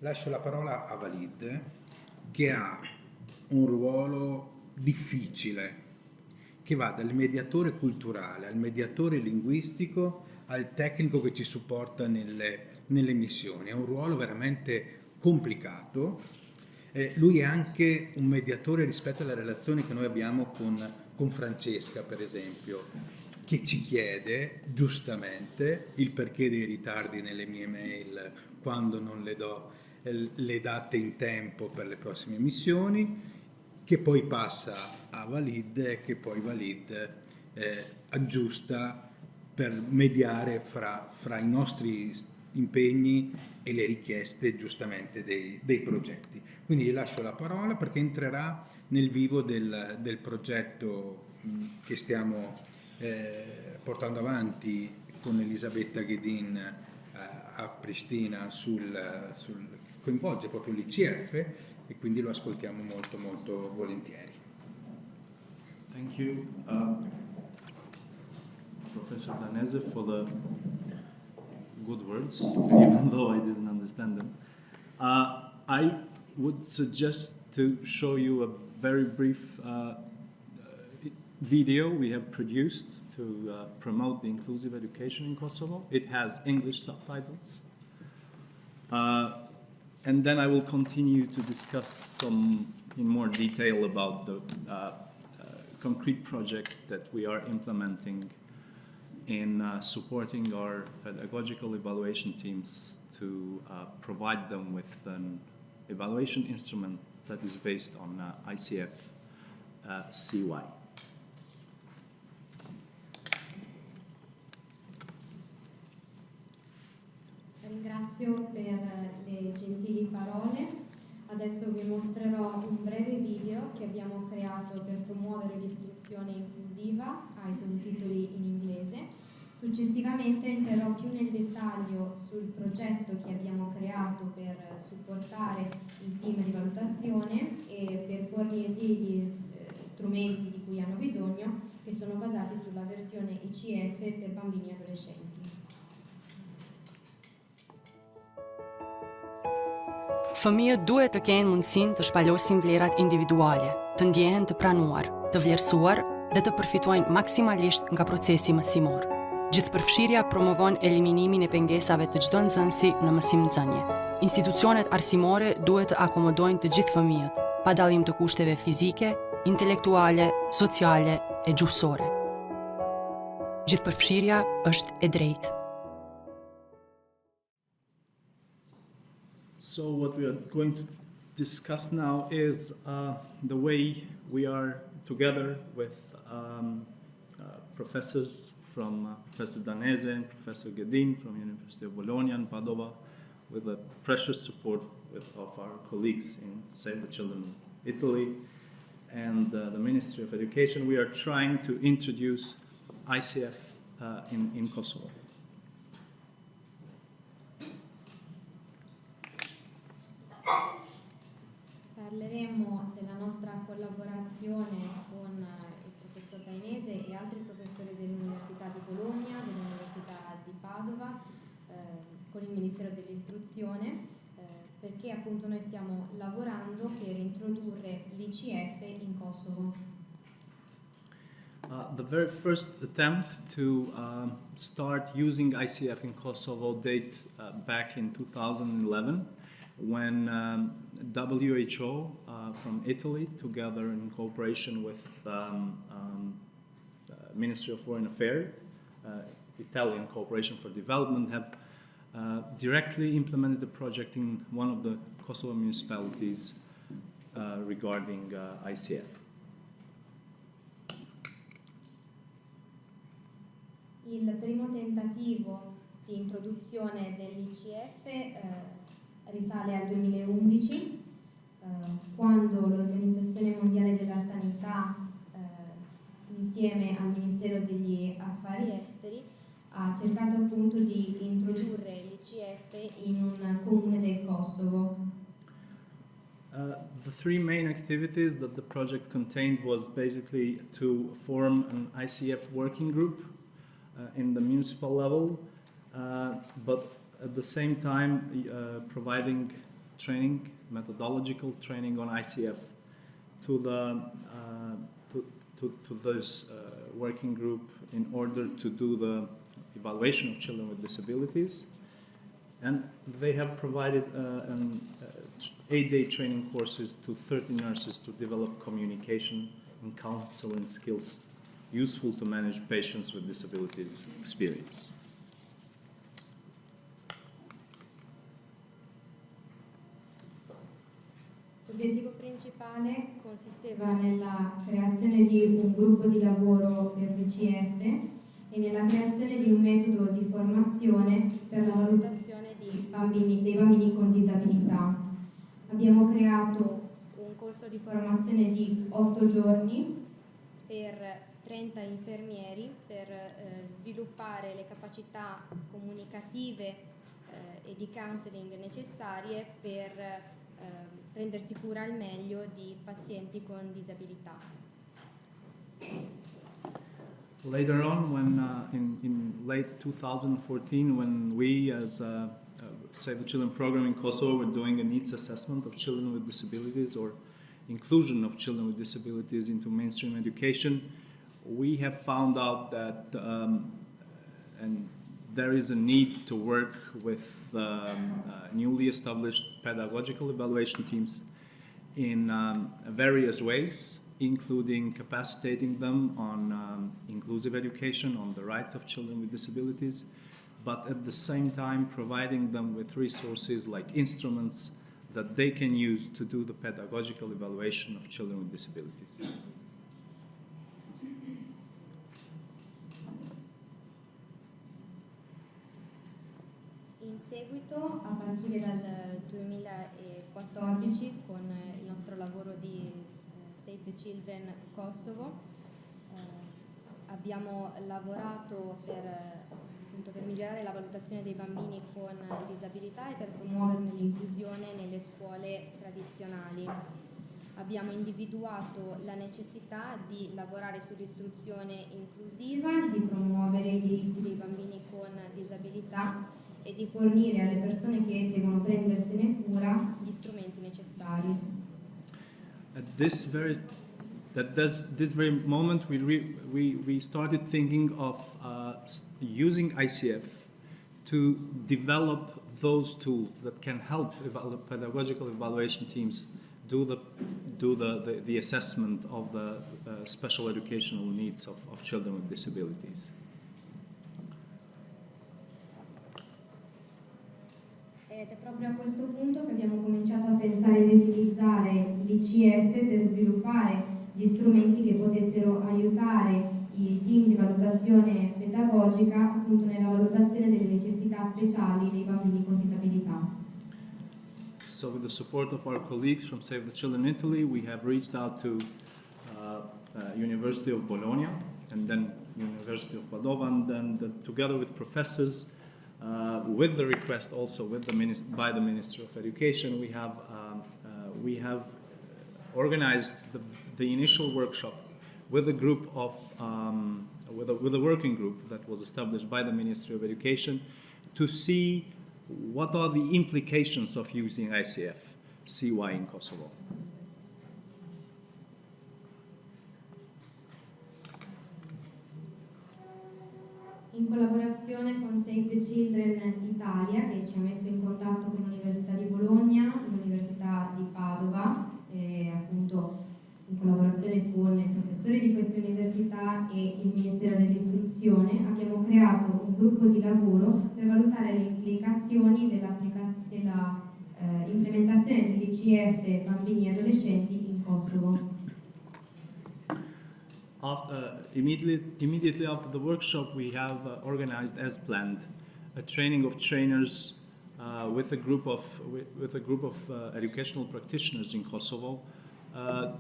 Lascio la parola a Walid, che ha un ruolo difficile, che va dal mediatore culturale al mediatore linguistico al tecnico che ci supporta nelle missioni. È un ruolo veramente complicato. Lui è anche un mediatore rispetto alle relazioni che noi abbiamo con Francesca, per esempio, che ci chiede giustamente il perché dei ritardi nelle mie mail quando non le do le date in tempo per le prossime missioni, che poi passa a Walid e che poi Walid aggiusta per mediare fra i nostri impegni e le richieste giustamente dei progetti. Quindi gli lascio la parola perché entrerà nel vivo del progetto che stiamo portando avanti con Elisabetta Ghedin a Pristina coinvolge proprio l'ICF e quindi lo ascoltiamo molto molto volentieri. Thank you, Professor Danese, for the good words, even though I didn't understand them. I would suggest to show you a very brief video we have produced to promote the inclusive education in Kosovo. It has English subtitles. And then I will continue to discuss some in more detail about the concrete project that we are implementing in supporting our pedagogical evaluation teams to provide them with an evaluation instrument that is based on ICF CY. Ringrazio per le gentili parole. Adesso vi mostrerò un breve video che abbiamo creato per promuovere l'istruzione inclusiva, ha i sottotitoli in inglese. Successivamente entrerò più nel dettaglio sul progetto che abbiamo creato per supportare il team di valutazione e per fornirgli gli strumenti di cui hanno bisogno, che sono basati sulla versione ICF per bambini e adolescenti. Fëmijët duhet të kenë mundësinë të shpalosin vlerat individuale, të ndjehen të pranuar, të vlerësuar dhe të përfitojnë maksimalisht nga procesi mësimor. Gjithëpërfshirja promovon eliminimin e pengesave të çdo nxënësi në mësim-nxënje. Institucionet arsimore duhet të akomodojnë të gjithë fëmijët, pa dallim të kushteve fizike, intelektuale, sociale e gjuhësore. Gjithëpërfshirja është e drejtë. So what we are going to discuss now is the way we are together with professors from Professor Danese and Professor Ghedin from University of Bologna and Padova, with the precious support of our colleagues in Save the Children Italy and the Ministry of Education. We are trying to introduce ICF in Kosovo. Parleremo della nostra collaborazione con il professor Danese e altri professori dell'Università di Bologna, dell'Università di Padova, con il Ministero dell'Istruzione, perché appunto noi stiamo lavorando per introdurre l'ICF in Kosovo. The very first attempt to start using ICF in Kosovo dates back in 2011, when WHO from Italy, together in cooperation with Ministry of Foreign Affairs, Italian Cooperation for Development, have directly implemented the project in one of the Kosovo municipalities regarding ICF. Il primo tentativo di introduzione dell'ICF risale al 2011, quando l'Organizzazione Mondiale della Sanità, insieme al Ministero degli Affari Esteri, ha cercato appunto di introdurre l'ICF in un comune del Kosovo. The three main activities that the project contained was basically to form an ICF working group in the municipal level, but at the same time providing training, methodological training on ICF to the to those working group in order to do the evaluation of children with disabilities, and they have provided 8-day training courses to 30 nurses to develop communication and counseling skills useful to manage patients with disabilities experience. L'obiettivo principale consisteva nella creazione di un gruppo di lavoro per l'ICF e nella creazione di un metodo di formazione per la valutazione dei bambini con disabilità. Abbiamo creato un corso di formazione di 8 giorni per 30 infermieri per sviluppare le capacità comunicative e di counseling necessarie per prendersi cura al meglio di pazienti con disabilità. Later on, when in late 2014, when we as Save the Children program in Kosovo were doing a needs assessment of children with disabilities or inclusion of children with disabilities into mainstream education, we have found out that and there is a need to work with newly established pedagogical evaluation teams in various ways, including capacitating them on inclusive education, on the rights of children with disabilities, but at the same time providing them with resources like instruments that they can use to do the pedagogical evaluation of children with disabilities. In seguito, a partire dal 2014, con il nostro lavoro di Save the Children Kosovo, abbiamo lavorato per migliorare la valutazione dei bambini con disabilità e per promuoverne l'inclusione nelle scuole tradizionali. Abbiamo individuato la necessità di lavorare sull'istruzione inclusiva, di promuovere i diritti dei bambini con disabilità e di fornire alle persone che devono prendersene cura gli strumenti necessari. At this very moment, we started thinking of using ICF to develop those tools that can help pedagogical evaluation teams do the assessment of the special educational needs of children with disabilities. Ed è proprio a questo punto che abbiamo cominciato a pensare di utilizzare l'ICF per sviluppare gli strumenti che potessero aiutare i team di valutazione pedagogica appunto nella valutazione delle necessità speciali dei bambini con disabilità. So with the support of our colleagues from Save the Children Italy, we have reached out to University of Bologna and then University of Padova, and then together with professors, with the request also by the Ministry of Education, we have organized the initial workshop with a group of with a working group that was established by the Ministry of Education to see what are the implications of using ICF CY in Kosovo. In collaborazione con Save the Children Italia, che ci ha messo in contatto con l'Università di Bologna, l'Università di Padova, appunto in collaborazione con i professori di queste università e il Ministero dell'Istruzione, abbiamo creato un gruppo di lavoro per valutare le implicazioni della implementazione dell'ICF bambini e adolescenti in Kosovo. Immediately after the workshop, we have organized, as planned, a training of trainers with a group of educational practitioners in Kosovo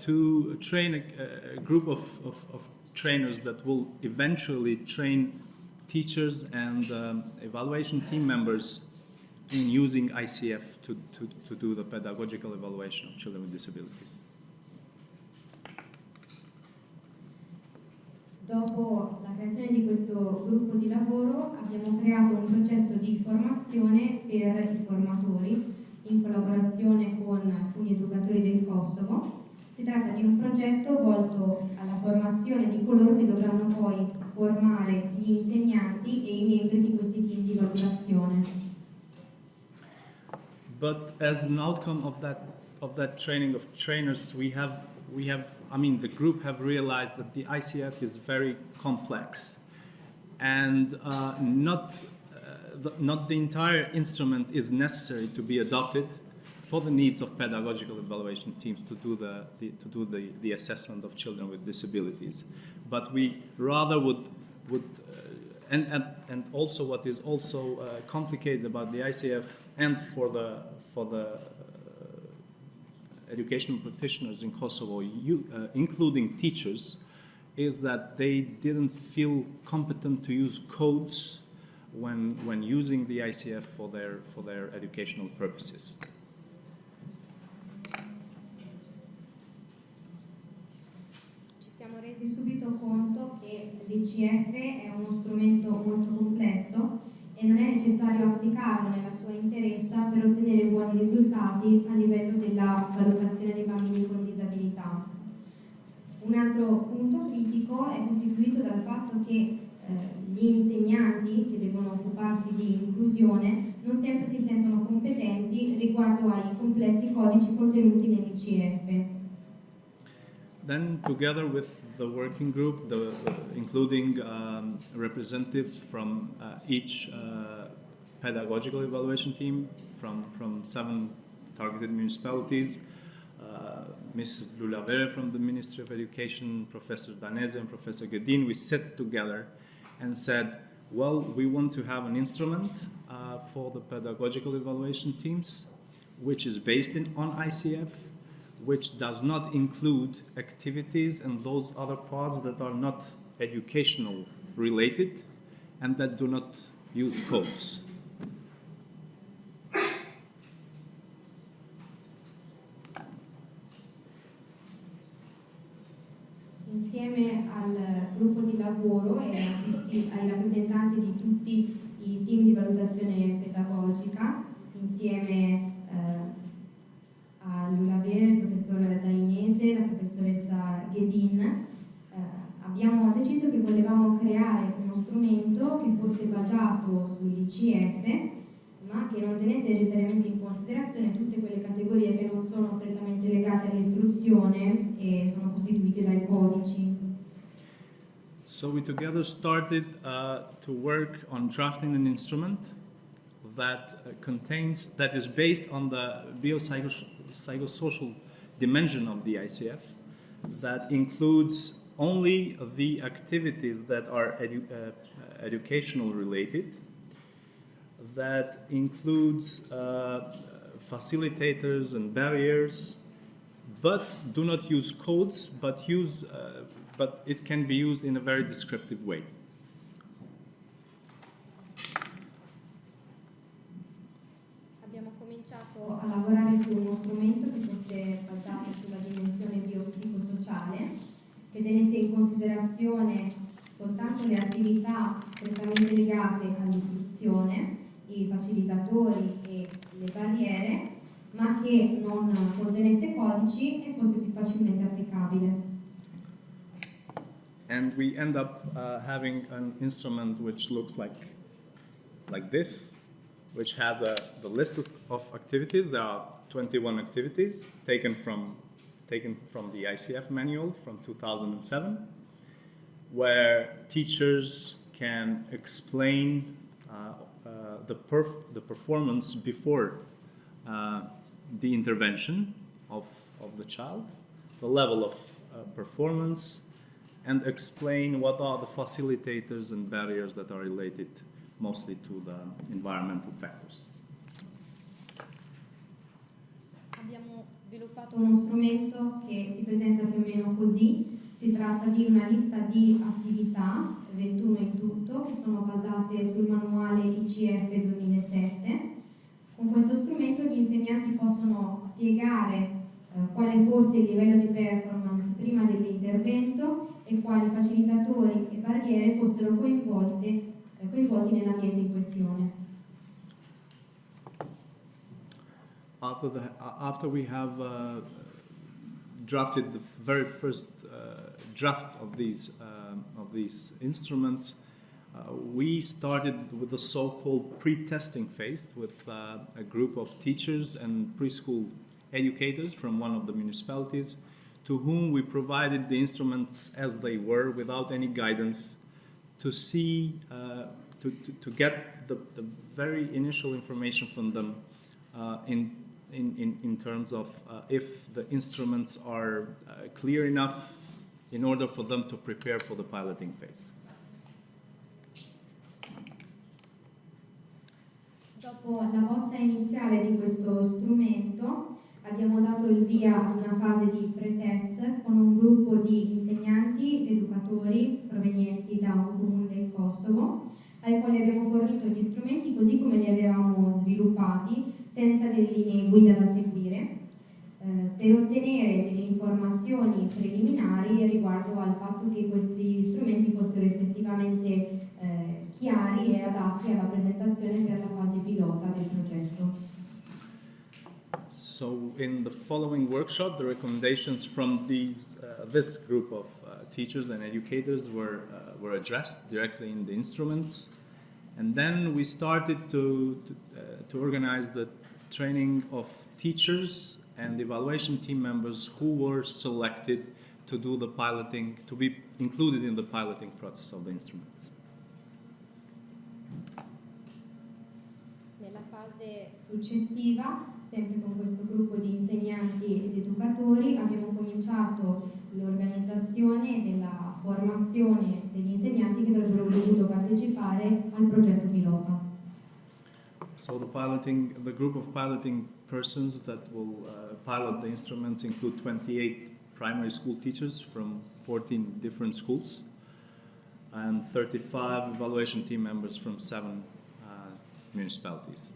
to train a group of trainers that will eventually train teachers and evaluation team members in using ICF to do the pedagogical evaluation of children with disabilities. Dopo la creazione di questo gruppo di lavoro abbiamo creato un progetto di formazione per i formatori in collaborazione con alcuni educatori del Kosovo. Si tratta di un progetto volto alla formazione di coloro che dovranno poi formare gli insegnanti e i membri di questi team di valutazione. But as an outcome of that training of trainers, the group have realized that the ICF is very complex, and not the entire instrument is necessary to be adopted for the needs of pedagogical evaluation teams to do the assessment of children with disabilities. But we rather would and also what is also complicated about the ICF and for the educational practitioners in Kosovo, including teachers, is that they didn't feel competent to use codes when using the ICF for their educational purposes. Ci siamo resi subito conto che l'ICF è uno strumento molto complesso e non è necessario applicarlo nella sua interezza per ottenere buoni risultati a livello della valutazione dei bambini con disabilità. Un altro punto critico è costituito dal fatto che gli insegnanti che devono occuparsi di inclusione non sempre si sentono competenti riguardo ai complessi codici contenuti nell'ICF. Then, together with the working group, including representatives from each pedagogical evaluation team from 7 targeted municipalities, Mrs. Lulavere from the Ministry of Education, Professor Danese and Professor Gedin, we sat together and said, well, we want to have an instrument for the pedagogical evaluation teams, which is based on ICF, which does not include activities and those other parts that are not educational related and that do not use codes. Insieme al gruppo di lavoro e ai rappresentanti di tutti i team di valutazione pedagogica, insieme a Lulavere, il professor Dainese, la professoressa Gedin, abbiamo deciso che volevamo creare uno strumento che fosse basato sull'ICF, ma che non tenesse necessariamente in considerazione tutte quelle categorie che non sono strettamente legate all'istruzione e sono costituite dai codici. So we together started to work on drafting an instrument that is based on the biopsychosocial dimension of the ICF, that includes only the activities that are educational related, that includes facilitators and barriers, but do not use codes, but it can be used in a very descriptive way. Abbiamo cominciato a lavorare su uno strumento che fosse basato sulla dimensione biopsicosociale, che tenesse in considerazione soltanto le attività strettamente legate all'istruzione, i facilitatori e le barriere, ma che non contenesse codici e fosse più facilmente applicabile. And we end up having an instrument which looks like this, which has the list of activities. There are 21 activities taken from the ICF manual from 2007, where teachers can explain the performance before the intervention of the child, the level of performance, and explain what are the facilitators and barriers that are related mostly to the environmental factors. Abbiamo sviluppato uno strumento che si presenta più o meno così. Si tratta di una lista di attività, 21 in tutto, che sono basate sul manuale ICF 2007. Con questo strumento gli insegnanti possono spiegare quale fosse il livello di performance prima dell'intervento e quali facilitatori e barriere fossero coinvolti nell'ambiente in questione. after we have drafted the very first draft of these instruments, we started with the so-called pre-testing phase with a group of teachers and preschool educators from one of the municipalities, to whom we provided the instruments as they were, without any guidance, to see, to get the very initial information from them in terms of if the instruments are clear enough in order for them to prepare for the piloting phase. Dopo la bozza iniziale di questo strumento abbiamo dato il via ad una fase di pre-test con un gruppo di insegnanti, educatori provenienti da un comune del Kosovo, ai quali abbiamo fornito gli strumenti così come li avevamo sviluppati, senza delle linee guida da seguire, per ottenere delle informazioni preliminari riguardo al fatto che questi strumenti fossero effettivamente chiari e adatti alla presentazione per la fase pilota del progetto. So in the following workshop, the recommendations from this group of teachers and educators were addressed directly in the instruments. And then we started to organize the training of teachers and evaluation team members who were selected to do the piloting, to be included in the piloting process of the instruments. Nella fase successiva, sempre con questo gruppo di insegnanti ed educatori, abbiamo cominciato l'organizzazione della formazione degli insegnanti che avrebbero voluto partecipare al progetto pilota. So the group of piloting persons that will pilot the instruments include 28 primary school teachers from 14 different schools and 35 evaluation team members from 7 municipalities.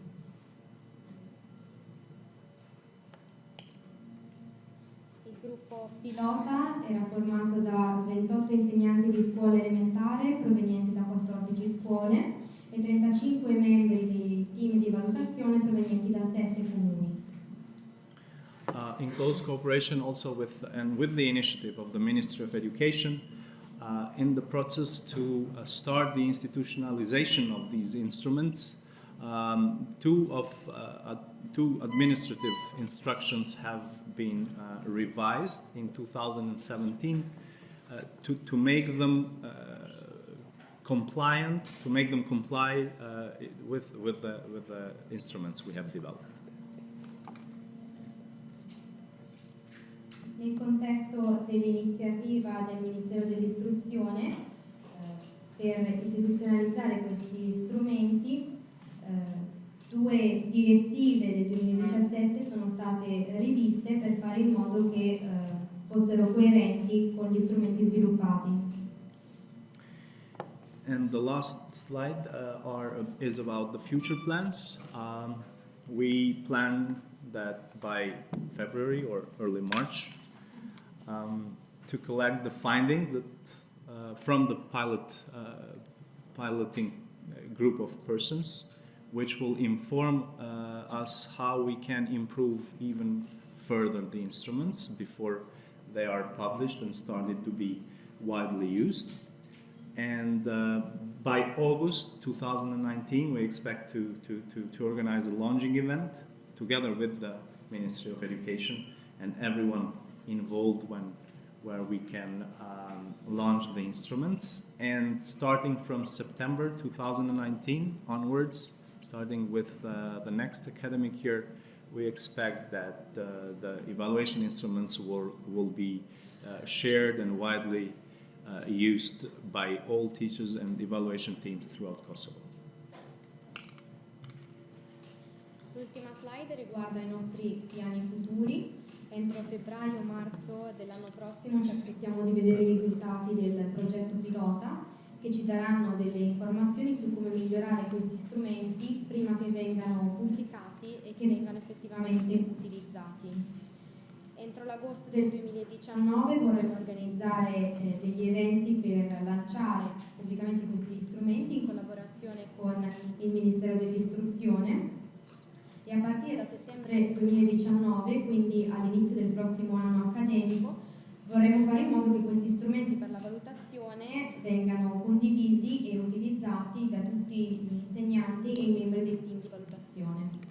Il gruppo pilota era formato da 28 insegnanti di scuola elementare provenienti da 14 scuole e 35 membri dei team di valutazione provenienti da 7 comuni. In close cooperation also with the initiative of the Ministry of Education, in the process to start the institutionalization of these instruments, two administrative instructions have been revised in 2017 to make them compliant, to make them comply with the instruments we have developed. Nel contesto dell'iniziativa del Ministero dell'Istruzione per istituzionalizzare questi strumenti, 2 direttive del 2017 sono state riviste per fare in modo che fossero coerenti con gli strumenti sviluppati. And the last slide is about the future plans. We plan that by February or early March to collect the findings that from the piloting group of persons, which will inform us how we can improve even further the instruments before they are published and started to be widely used. And by August 2019, we expect to organize a launching event together with the Ministry of Education and everyone involved where we can launch the instruments. And starting from September 2019 onwards, starting with the next academic year, we expect that the evaluation instruments will be shared and widely used by all teachers and evaluation teams throughout Kosovo. L'ultima slide riguarda i nostri piani futuri. Entro febbraio-marzo dell'anno prossimo ci aspettiamo di vedere i risultati del progetto pilota, che ci daranno delle informazioni su come migliorare questi strumenti prima che vengano pubblicati e che vengano effettivamente utilizzati. Entro l'agosto del 2019 vorremmo organizzare degli eventi per lanciare pubblicamente questi strumenti in collaborazione con il Ministero dell'Istruzione e a partire da settembre 2019, quindi all'inizio del prossimo anno accademico, vorremmo fare in modo che questi strumenti per la valutazione vengano condivisi e utilizzati da tutti gli insegnanti e i membri dei team di valutazione.